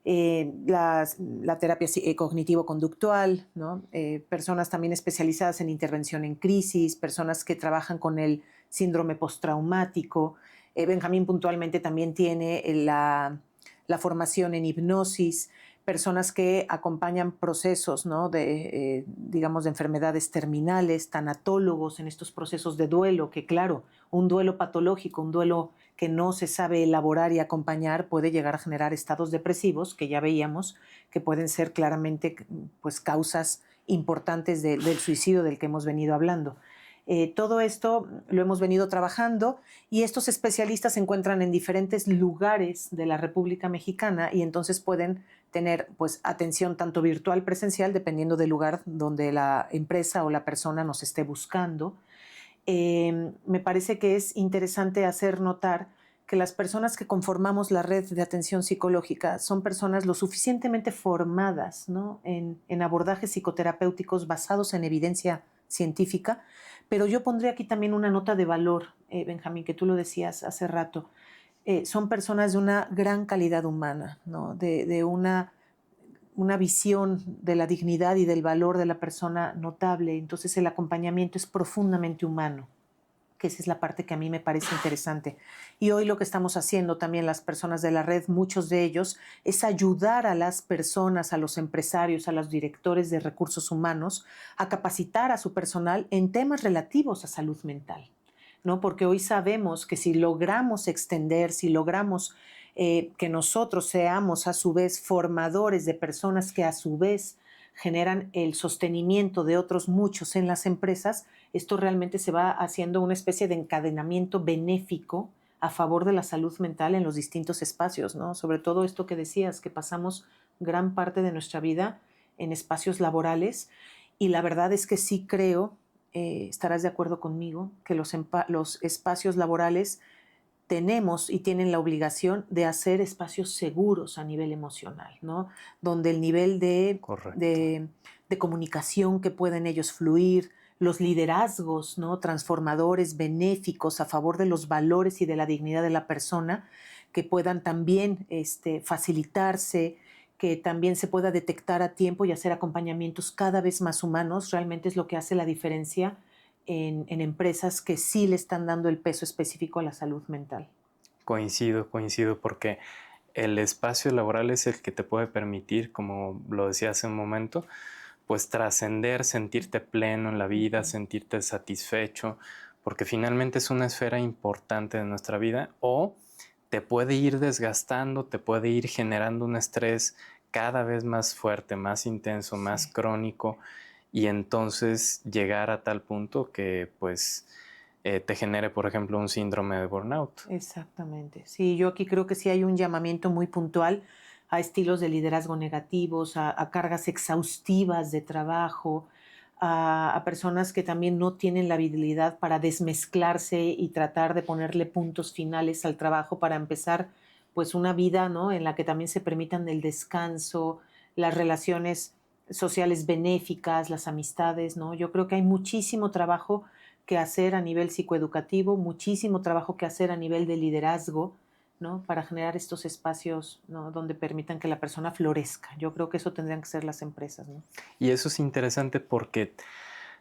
La terapia cognitivo-conductual, ¿no? Personas también especializadas en intervención en crisis, personas que trabajan con el síndrome postraumático. Benjamín puntualmente también tiene la formación en hipnosis, personas que acompañan procesos, ¿no? digamos, de enfermedades terminales, tanatólogos en estos procesos de duelo, que claro, un duelo patológico, un duelo que no se sabe elaborar y acompañar puede llegar a generar estados depresivos, que ya veíamos que pueden ser claramente pues, causas importantes del suicidio del que hemos venido hablando. Todo esto lo hemos venido trabajando y estos especialistas se encuentran en diferentes lugares de la República Mexicana y entonces pueden tener pues, atención tanto virtual, presencial, dependiendo del lugar donde la empresa o la persona nos esté buscando. Me parece que es interesante hacer notar que las personas que conformamos la red de atención psicológica son personas lo suficientemente formadas, ¿no? en abordajes psicoterapéuticos basados en evidencia científica, pero yo pondría aquí también una nota de valor, Benjamín, que tú lo decías hace rato. Son personas de una gran calidad humana, ¿no? de una visión de la dignidad y del valor de la persona notable. Entonces el acompañamiento es profundamente humano, que esa es la parte que a mí me parece interesante. Y hoy lo que estamos haciendo también las personas de la red, muchos de ellos, es ayudar a las personas, a los empresarios, a los directores de recursos humanos, a capacitar a su personal en temas relativos a salud mental, ¿no? Porque hoy sabemos que si logramos extender, si logramos que nosotros seamos a su vez formadores de personas que a su vez generan el sostenimiento de otros muchos en las empresas, esto realmente se va haciendo una especie de encadenamiento benéfico a favor de la salud mental en los distintos espacios, ¿no? Sobre todo esto que decías, que pasamos gran parte de nuestra vida en espacios laborales, y la verdad es que sí creo, estarás de acuerdo conmigo, que los espacios laborales tenemos y tienen la obligación de hacer espacios seguros a nivel emocional, ¿no? Donde el nivel Correcto. de comunicación que pueden ellos fluir, los liderazgos, ¿no? Transformadores, benéficos, a favor de los valores y de la dignidad de la persona, que puedan también facilitarse, que también se pueda detectar a tiempo y hacer acompañamientos cada vez más humanos, realmente es lo que hace la diferencia en empresas que sí le están dando el peso específico a la salud mental. Coincido, porque el espacio laboral es el que te puede permitir, como lo decía hace un momento, pues trascender, sentirte pleno en la vida, sentirte satisfecho, porque finalmente es una esfera importante de nuestra vida, o te puede ir desgastando, te puede ir generando un estrés cada vez más fuerte, más intenso, más crónico, y entonces llegar a tal punto que pues te genere, por ejemplo, un síndrome de burnout. Exactamente. Sí, yo aquí creo que sí hay un llamamiento muy puntual a estilos de liderazgo negativos, a cargas exhaustivas de trabajo, a personas que también no tienen la habilidad para desmezclarse y tratar de ponerle puntos finales al trabajo para empezar pues una vida, ¿no? En la que también se permitan el descanso, las relaciones sociales benéficas, las amistades, ¿no? Yo creo que hay muchísimo trabajo que hacer a nivel psicoeducativo, muchísimo trabajo que hacer a nivel de liderazgo, ¿no? Para generar estos espacios, ¿no? Donde permitan que la persona florezca. Yo creo que eso tendrían que ser las empresas, ¿no? Y eso es interesante porque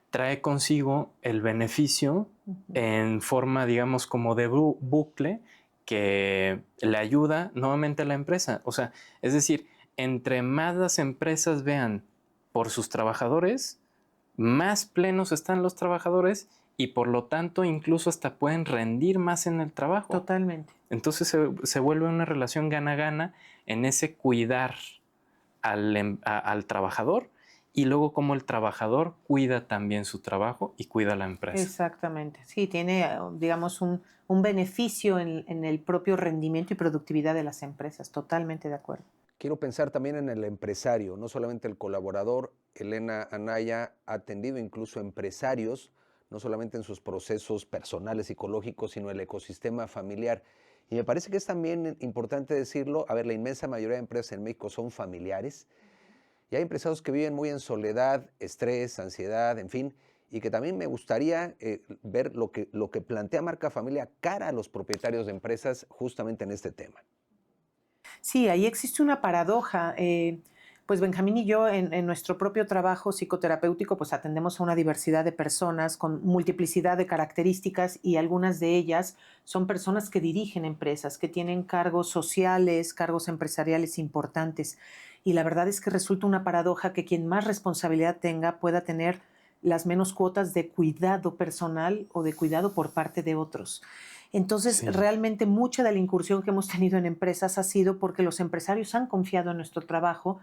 trae consigo el beneficio en forma, digamos, como de bucle que le ayuda nuevamente a la empresa. O sea, es decir, entre más las empresas vean por sus trabajadores, más plenos están los trabajadores y por lo tanto incluso hasta pueden rendir más en el trabajo. Totalmente. Entonces se vuelve una relación gana-gana en ese cuidar al trabajador, y luego como el trabajador cuida también su trabajo y cuida la empresa. Exactamente. Sí, tiene, digamos, un beneficio en el propio rendimiento y productividad de las empresas. Totalmente de acuerdo. Quiero pensar también en el empresario, no solamente el colaborador. Elena Anaya ha atendido incluso empresarios, no solamente en sus procesos personales, psicológicos, sino el ecosistema familiar. Y me parece que es también importante decirlo, a ver, la inmensa mayoría de empresas en México son familiares, y hay empresarios que viven muy en soledad, estrés, ansiedad, en fin, y que también me gustaría ver lo que plantea Marca Familia cara a los propietarios de empresas justamente en este tema. Sí, ahí existe una paradoja. Pues Benjamín y yo en nuestro propio trabajo psicoterapéutico pues atendemos a una diversidad de personas con multiplicidad de características, y algunas de ellas son personas que dirigen empresas, que tienen cargos sociales, cargos empresariales importantes. Y la verdad es que resulta una paradoja que quien más responsabilidad tenga pueda tener las menos cuotas de cuidado personal o de cuidado por parte de otros. Entonces, Sí. realmente mucha de la incursión que hemos tenido en empresas ha sido porque los empresarios han confiado en nuestro trabajo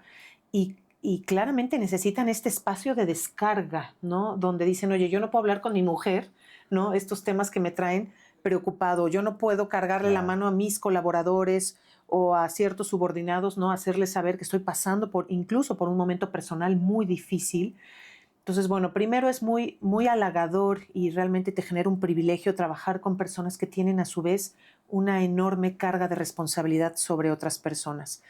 y claramente necesitan este espacio de descarga, ¿no? Donde dicen, oye, yo no puedo hablar con mi mujer, ¿no? Estos temas que me traen preocupado, yo no puedo cargarle la mano a mis colaboradores o a ciertos subordinados, ¿no? Hacerles saber que estoy pasando incluso por un momento personal muy difícil. Entonces, bueno, primero es muy, muy halagador y realmente te genera un privilegio trabajar con personas que tienen a su vez una enorme carga de responsabilidad sobre otras personas.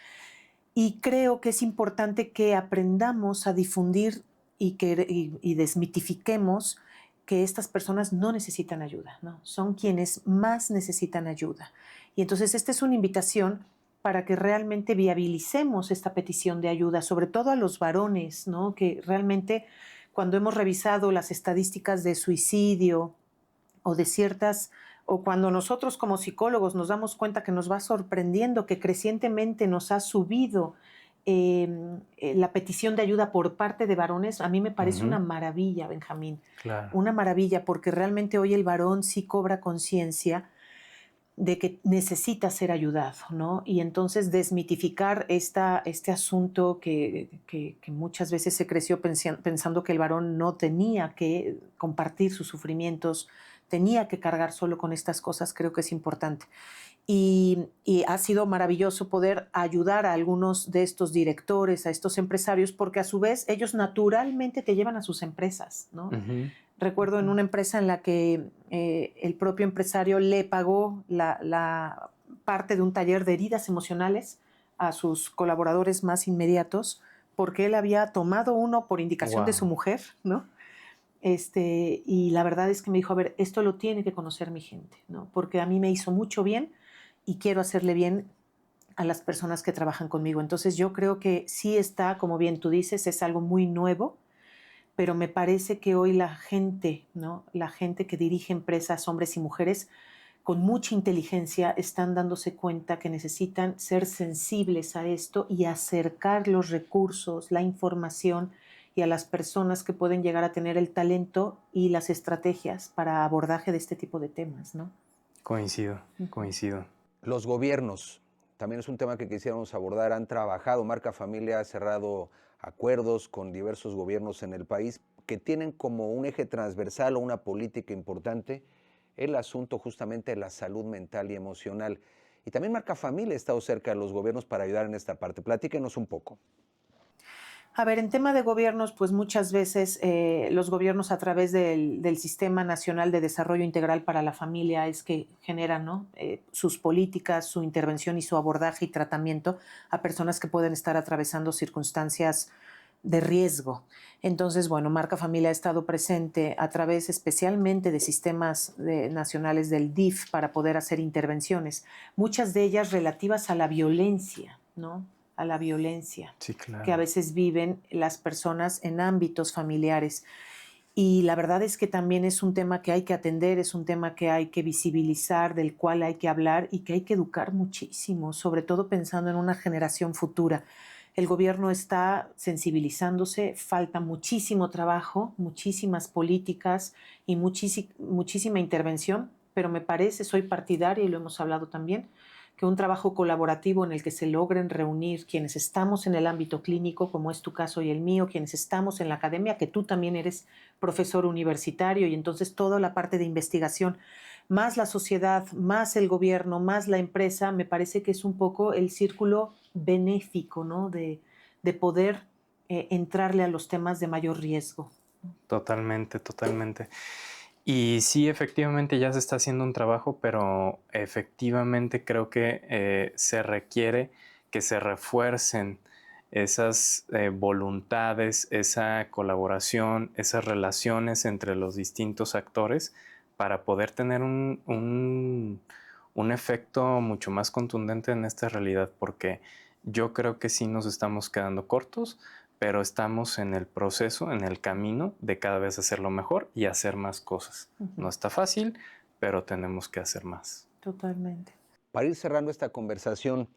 Y creo que es importante que aprendamos a difundir y desmitifiquemos que estas personas no necesitan ayuda, ¿no? Son quienes más necesitan ayuda. Y entonces esta es una invitación para que realmente viabilicemos esta petición de ayuda, sobre todo a los varones, ¿no? Que realmente cuando hemos revisado las estadísticas de suicidio o de ciertas, o cuando nosotros como psicólogos nos damos cuenta que nos va sorprendiendo que crecientemente nos ha subido la petición de ayuda por parte de varones, a mí me parece una maravilla, Benjamín. Claro. Una maravilla, porque realmente hoy el varón sí cobra conciencia de que necesita ser ayudado, ¿no? Y entonces desmitificar este asunto que muchas veces se creció pensando que el varón no tenía que compartir sus sufrimientos, tenía que cargar solo con estas cosas, creo que es importante. Y ha sido maravilloso poder ayudar a algunos de estos directores, a estos empresarios, porque a su vez ellos naturalmente te llevan a sus empresas, ¿no? Recuerdo en una empresa en la que el propio empresario le pagó la parte de un taller de heridas emocionales a sus colaboradores más inmediatos, porque él había tomado uno por indicación de su mujer, ¿no? Y la verdad es que me dijo, a ver, esto lo tiene que conocer mi gente, ¿no? Porque a mí me hizo mucho bien y quiero hacerle bien a las personas que trabajan conmigo. Entonces yo creo que sí está, como bien tú dices, es algo muy nuevo, pero me parece que hoy la gente, ¿no? La gente que dirige empresas, hombres y mujeres, con mucha inteligencia están dándose cuenta que necesitan ser sensibles a esto y acercar los recursos, la información y a las personas que pueden llegar a tener el talento y las estrategias para abordaje de este tipo de temas, ¿no? Coincido, coincido. Los gobiernos, también es un tema que quisiéramos abordar, han trabajado, Marca Familia ha cerrado acuerdos con diversos gobiernos en el país que tienen como un eje transversal o una política importante el asunto justamente de la salud mental y emocional. Y también Marca Familia ha estado cerca de los gobiernos para ayudar en esta parte. Platíquenos un poco. A ver, en tema de gobiernos, pues muchas veces los gobiernos a través del Sistema Nacional de Desarrollo Integral para la Familia es que generan, ¿no? Sus políticas, su intervención y su abordaje y tratamiento a personas que pueden estar atravesando circunstancias de riesgo. Entonces, bueno, Marca Familia ha estado presente a través especialmente de sistemas nacionales del DIF para poder hacer intervenciones, muchas de ellas relativas a la violencia, ¿no? A la violencia Sí, claro. que a veces viven las personas en ámbitos familiares. Y la verdad es que también es un tema que hay que atender, es un tema que hay que visibilizar, del cual hay que hablar y que hay que educar muchísimo, sobre todo pensando en una generación futura. El gobierno está sensibilizándose, falta muchísimo trabajo, muchísimas políticas y muchísima intervención, pero me parece, soy partidaria y lo hemos hablado también, que un trabajo colaborativo en el que se logren reunir quienes estamos en el ámbito clínico, como es tu caso y el mío, quienes estamos en la academia, que tú también eres profesor universitario y entonces toda la parte de investigación, más la sociedad, más el gobierno, más la empresa, me parece que es un poco el círculo benéfico, ¿no? De poder entrarle a los temas de mayor riesgo. Totalmente, totalmente. Y sí, efectivamente ya se está haciendo un trabajo, pero efectivamente creo que se requiere que se refuercen esas voluntades, esa colaboración, esas relaciones entre los distintos actores para poder tener un efecto mucho más contundente en esta realidad, porque yo creo que sí nos estamos quedando cortos, pero estamos en el proceso, en el camino de cada vez hacerlo mejor y hacer más cosas. No está fácil, pero tenemos que hacer más. Totalmente. Para ir cerrando esta conversación,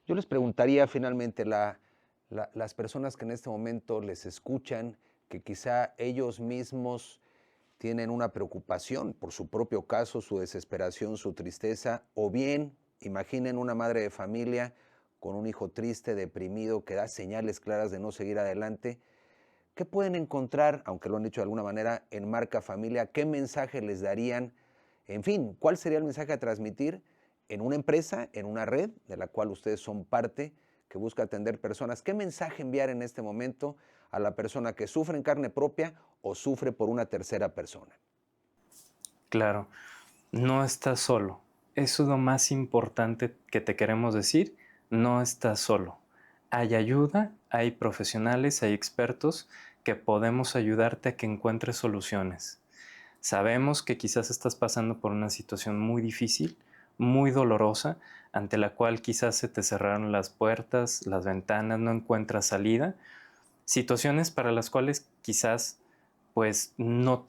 yo les preguntaría finalmente, las personas que en este momento les escuchan, que quizá ellos mismos tienen una preocupación por su propio caso, su desesperación, su tristeza, o bien imaginen una madre de familia con un hijo triste, deprimido, que da señales claras de no seguir adelante. ¿Qué pueden encontrar, aunque lo han dicho de alguna manera, en Marca Familia? ¿Qué mensaje les darían? En fin, ¿cuál sería el mensaje a transmitir en una empresa, en una red de la cual ustedes son parte, que busca atender personas? ¿Qué mensaje enviar en este momento a la persona que sufre en carne propia o sufre por una tercera persona? Claro, no estás solo. Eso es lo más importante que te queremos decir. No estás solo. Hay ayuda, hay profesionales, hay expertos que podemos ayudarte a que encuentres soluciones. Sabemos que quizás estás pasando por una situación muy difícil, muy dolorosa, ante la cual quizás se te cerraron las puertas, las ventanas, no encuentras salida. Situaciones para las cuales quizás pues no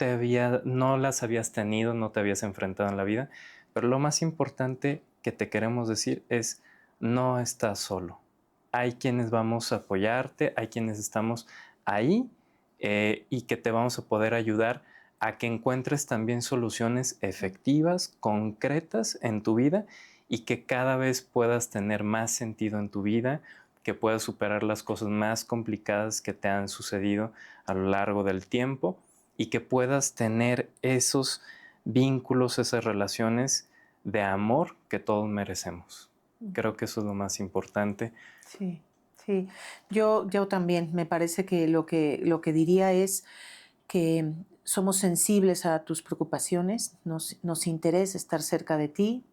las habías tenido, no te habías enfrentado en la vida, pero lo más importante que te queremos decir es no estás solo. Hay quienes vamos a apoyarte, hay quienes estamos ahí y que te vamos a poder ayudar a que encuentres también soluciones efectivas, concretas en tu vida y que cada vez puedas tener más sentido en tu vida, que puedas superar las cosas más complicadas que te han sucedido a lo largo del tiempo y que puedas tener esos vínculos, esas relaciones de amor que todos merecemos. Creo que eso es lo más importante. Sí, sí. Yo también me parece que lo que diría es que somos sensibles a tus preocupaciones, nos interesa estar cerca de ti.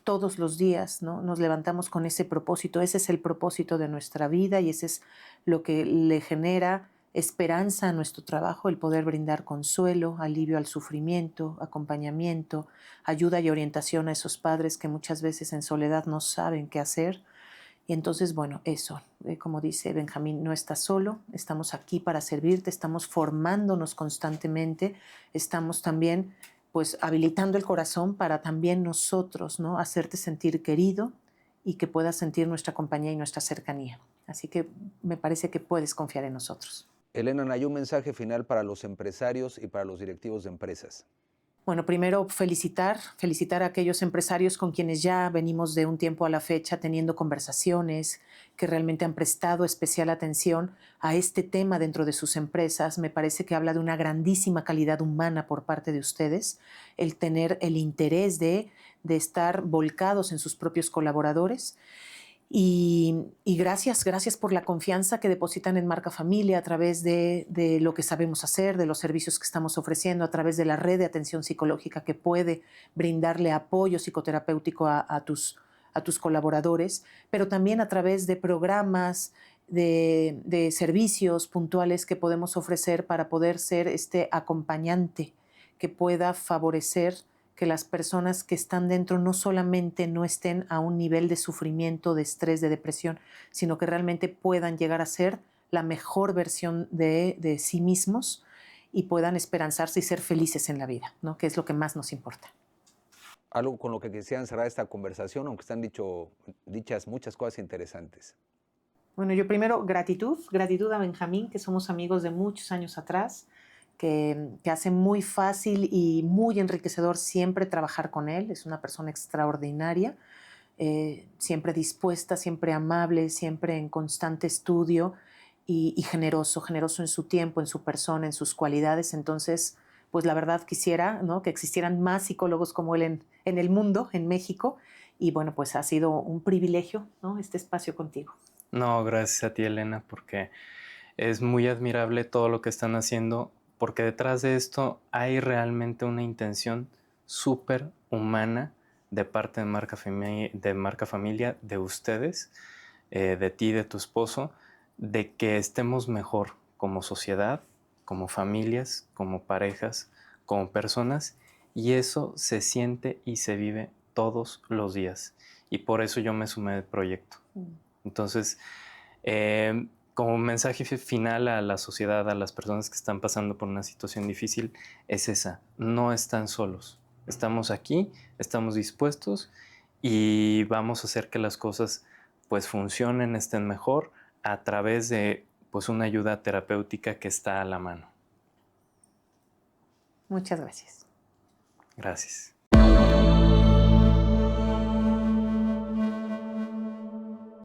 Todos los días, ¿no? Nos levantamos con ese propósito, ese es el propósito de nuestra vida y ese es lo que le genera esperanza a nuestro trabajo, el poder brindar consuelo, alivio al sufrimiento, acompañamiento, ayuda y orientación a esos padres que muchas veces en soledad no saben qué hacer. Y entonces, bueno, eso, como dice Benjamín, no estás solo, estamos aquí para servirte, estamos formándonos constantemente, estamos también pues habilitando el corazón para también nosotros, ¿no? Hacerte sentir querido y que puedas sentir nuestra compañía y nuestra cercanía. Así que me parece que puedes confiar en nosotros. Elena, hay un mensaje final para los empresarios y para los directivos de empresas. Bueno, primero felicitar a aquellos empresarios con quienes ya venimos de un tiempo a la fecha teniendo conversaciones, que realmente han prestado especial atención a este tema dentro de sus empresas. Me parece que habla de una grandísima calidad humana por parte de ustedes, el tener el interés de estar volcados en sus propios colaboradores. Y gracias por la confianza que depositan en Marca Familia a través de lo que sabemos hacer, de los servicios que estamos ofreciendo, a través de la red de atención psicológica que puede brindarle apoyo psicoterapéutico a tus colaboradores, pero también a través de programas, de servicios puntuales que podemos ofrecer para poder ser este acompañante que pueda favorecer que las personas que están dentro no solamente no estén a un nivel de sufrimiento, de estrés, de depresión, sino que realmente puedan llegar a ser la mejor versión de sí mismos y puedan esperanzarse y ser felices en la vida, ¿no? Que es lo que más nos importa. Algo con lo que quisieran cerrar esta conversación, aunque están dichas muchas cosas interesantes. Bueno, yo primero gratitud a Benjamín, que somos amigos de muchos años atrás, que hace muy fácil y muy enriquecedor siempre trabajar con él. Es una persona extraordinaria, siempre dispuesta, siempre amable, siempre en constante estudio y generoso en su tiempo, en su persona, en sus cualidades. Entonces, pues la verdad quisiera, ¿no?, que existieran más psicólogos como él en el mundo, en México. Y bueno, pues ha sido un privilegio, ¿no?, este espacio contigo. No, gracias a ti, Elena, porque es muy admirable todo lo que están haciendo, porque detrás de esto hay realmente una intención súper humana de parte de Marca Familia, de ustedes, de ti, de tu esposo, de que estemos mejor como sociedad, como familias, como parejas, como personas, y eso se siente y se vive todos los días. Y por eso yo me sumé al proyecto. Entonces, como mensaje final a la sociedad, a las personas que están pasando por una situación difícil, es esa: no están solos. Estamos aquí, estamos dispuestos y vamos a hacer que las cosas pues funcionen, estén mejor a través de pues una ayuda terapéutica que está a la mano. Muchas gracias. Gracias.